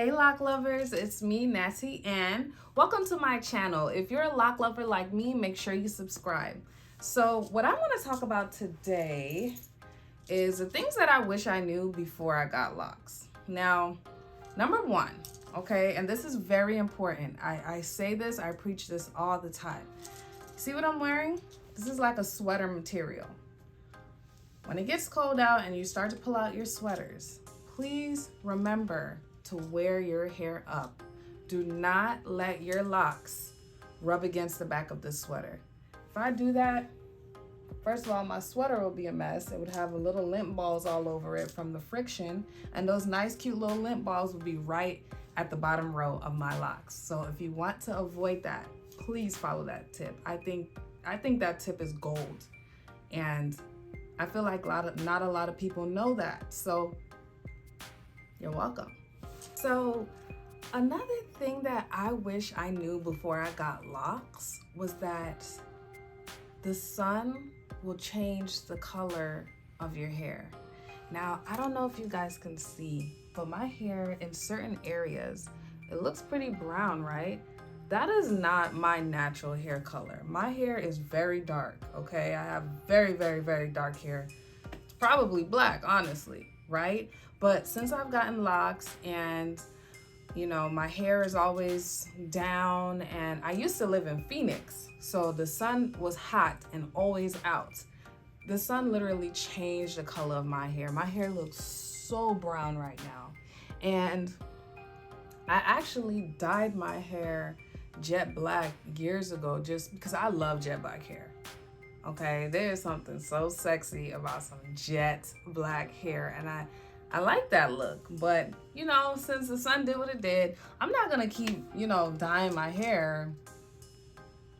Hey lock lovers, it's me, Natty, and welcome to my channel. If you're a lock lover like me, make sure you subscribe. So what I want to talk about today is the things that I wish I knew before I got locks. Now, number one, okay, and this is very important. I say this, I preach this all the time. See what I'm wearing? This is like a sweater material. When it gets cold out and you start to pull out your sweaters, please remember to wear your hair up. Do not let your locks rub against the back of the sweater. If I do that, first of all, my sweater will be a mess. It would have little lint balls all over it from the friction, and those nice cute little lint balls would be right at the bottom row of my locks. So if you want to avoid that, please follow that tip. I think that tip is gold, and I feel like not a lot of people know that. So you're welcome. So another thing that I wish I knew before I got locks was that the sun will change the color of your hair. Now, I don't know if you guys can see, but my hair in certain areas, it looks pretty brown, right? That is not my natural hair color. My hair is very dark, okay? I have very, very, very dark hair. It's probably black, honestly, right? But since I've gotten locks and, you know, my hair is always down, and I used to live in Phoenix, so the sun was hot and always out. The sun literally changed the color of my hair. My hair looks so brown right now. And I actually dyed my hair jet black years ago just because I love jet black hair. Okay, there's something so sexy about some jet black hair, and I like that look. But you know, since the sun did what it did, I'm not gonna keep, you know, dyeing my hair,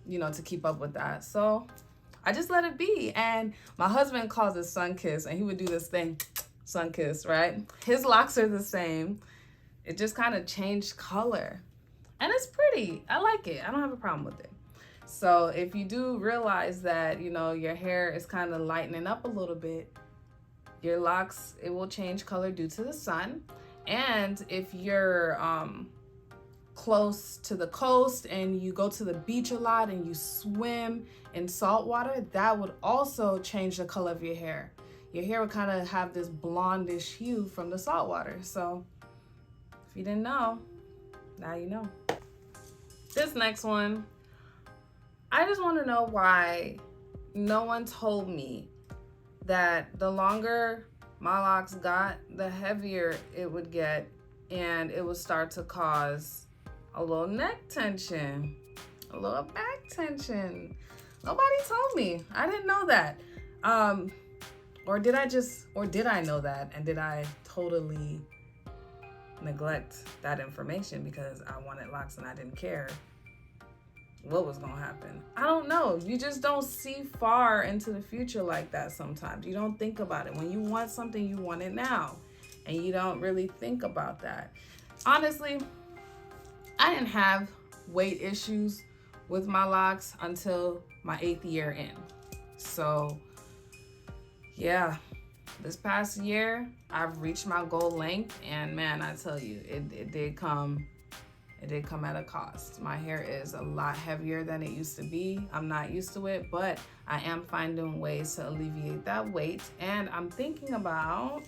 you know, to keep up with that. So I just let it be. And my husband calls it sun kiss, and he would do this thing, sun kiss, right? His locks are the same. It just kind of changed color, and it's pretty. I like it. I don't have a problem with it. So if you do realize that, you know, your hair is kind of lightening up a little bit, your locks, it will change color due to the sun. And if you're close to the coast and you go to the beach a lot and you swim in salt water, that would also change the color of your hair. Your hair would kind of have this blondish hue from the salt water. So if you didn't know, now you know. This next one, I just want to know why no one told me that the longer my locks got, the heavier it would get, and it would start to cause a little neck tension, a little back tension. Nobody told me. I didn't know that. Or did I know that, and did I totally neglect that information because I wanted locks and I didn't care what was gonna happen? I don't know. You just don't see far into the future like that sometimes. You don't think about it. When you want something, you want it now, and you don't really think about that. Honestly, I didn't have weight issues with my locks until my 8th year in. So yeah, this past year I've reached my goal length, and man, I tell you, it did come at a cost. My hair is a lot heavier than it used to be. I'm not used to it, but I am finding ways to alleviate that weight, and I'm thinking about,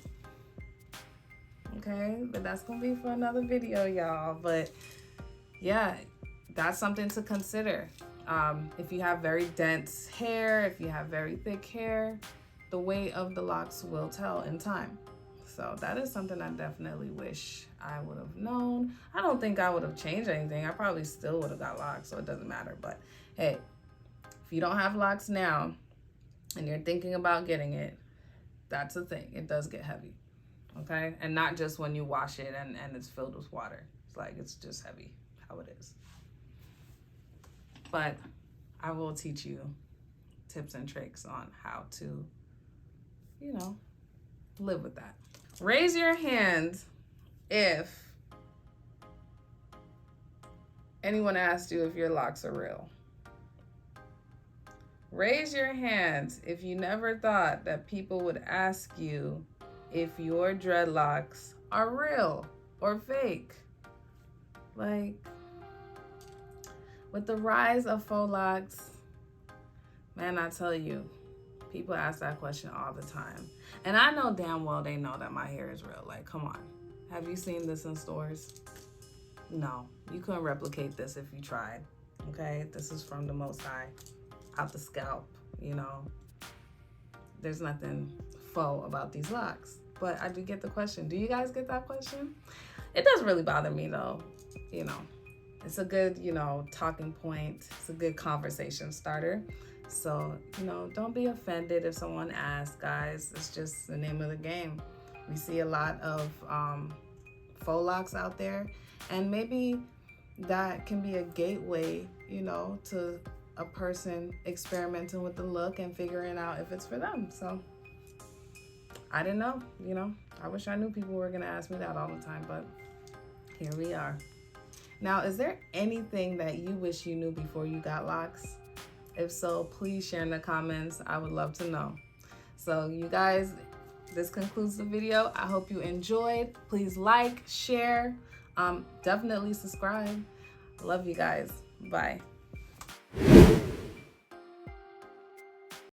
okay, but that's gonna be for another video, y'all. But yeah, that's something to consider. If you have very dense hair, if you have very thick hair, the weight of the locks will tell in time. So that is something I definitely wish I would have known. I don't think I would have changed anything. I probably still would have got locks, so it doesn't matter. But hey, if you don't have locks now and you're thinking about getting it, that's the thing. It does get heavy, okay? And not just when you wash it and it's filled with water. It's like, it's just heavy, how it is. But I will teach you tips and tricks on how to, you know, live with that. Raise your hand if anyone asked you if your locks are real. Raise your hand if you never thought that people would ask you if your dreadlocks are real or fake. Like, with the rise of faux locks, man, I tell you, people ask that question all the time. And I know damn well they know that my hair is real. Like, come on. Have you seen this in stores? No, you couldn't replicate this if you tried. Okay, this is from the Most High, out the scalp, you know. There's nothing faux about these locks. But I do get the question. Do you guys get that question? It doesn't really bother me though, you know. It's a good, you know, talking point. It's a good conversation starter. So, you know, don't be offended if someone asks, guys. It's just the name of the game. We see a lot of faux locks out there, and maybe that can be a gateway, you know, to a person experimenting with the look and figuring out if it's for them. So I didn't know, you know. I wish I knew people were gonna ask me that all the time, but here we are. Now, is there anything that you wish you knew before you got locks? If so, please share in the comments. I would love to know. So you guys, this concludes the video. I hope you enjoyed. Please like, share, definitely subscribe. Love you guys. Bye.